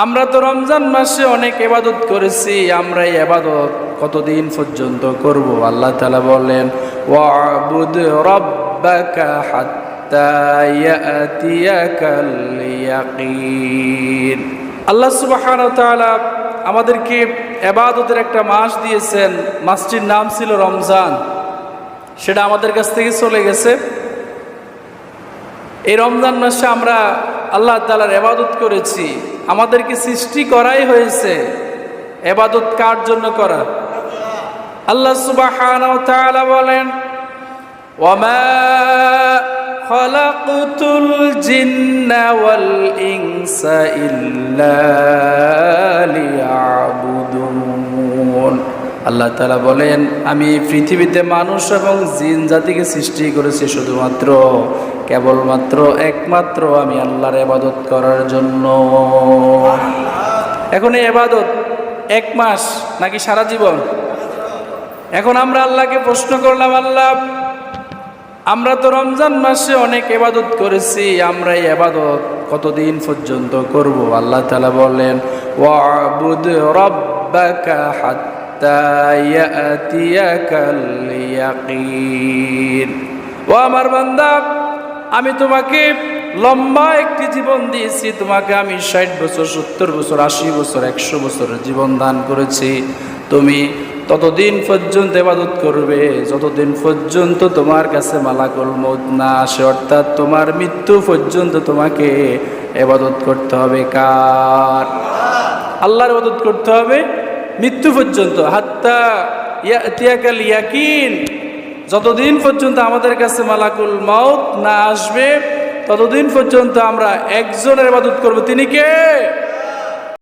আমরা তো রমজান মাসে অনেক ইবাদত করেছি, আমরা এই ইবাদত কতদিন পর্যন্ত করব? আল্লাহ তাআলা বলেন, ওয়া'বুদ রাব্বাকা হাত্তা ইয়াতিয়াকাল ইয়াকিন। আল্লাহ সুবহানাহু ওয়া তাআলা আমাদেরকে ইবাদতের একটা মাস দিয়েছেন। মাসটির নাম ছিল রমজান, সেটা আমাদের কাছ থেকে চলে গেছে। এই রমজান মাসে আমরা আল্লাহ তাআলার ইবাদত করেছি। আমাদেরকে সৃষ্টি করাই হয়েছে ইবাদত কার জন্য করা? আল্লাহ সুবহানাহু ওয়া তাআলা বলেন, ওয়ামা খালাকতুল জিন্না ওয়াল ইনসা ইল্লা লিয়াবুদুন। আল্লাহ তাআলা বলেন, আমি পৃথিবীতে মানুষ এবং জিন জাতিকে সৃষ্টি করেছি শুধুমাত্র কেবলমাত্র একমাত্র আমি আল্লাহর ইবাদত করার জন্য। এখন এই ইবাদত এক মাস নাকি সারা জীবন? এখন আমরা আল্লাহকে প্রশ্ন করলাম, আল্লাহ আমরা তো রমজান মাসে অনেক ইবাদত করেছি, আমরা এই ইবাদত কতদিন পর্যন্ত করব? আল্লাহ তাআলা বলেন, ওয়া'বুদ রাব্বাকা হাত্তা ইয়াতিয়াকাল ইয়াকিন। ও আমার বান্দা, আমি তোমাকে লম্বা একটি জীবন দিয়েছি, তোমাকে আমি 60 বছর 70 বছর 80 বছর 100 বছরের জীবন দান করেছি। তুমি ততদিন পর্যন্ত ইবাদত করবে যতদিন পর্যন্ত তোমার কাছে মালাকুল মউত না আসে, অর্থাৎ তোমার মৃত্যু পর্যন্ত তোমাকে ইবাদত করতে হবে। কার? আল্লাহর ইবাদত করতে হবে মৃত্যু পর্যন্ত। হাত্তা ইয়াতিয়াকাল ইয়াকিন, যতদিন পর্যন্ত আমাদের কাছে মালাকুল মউত না আসবে ততদিন পর্যন্ত আমরা একজনের ইবাদত করব। তিনি কে?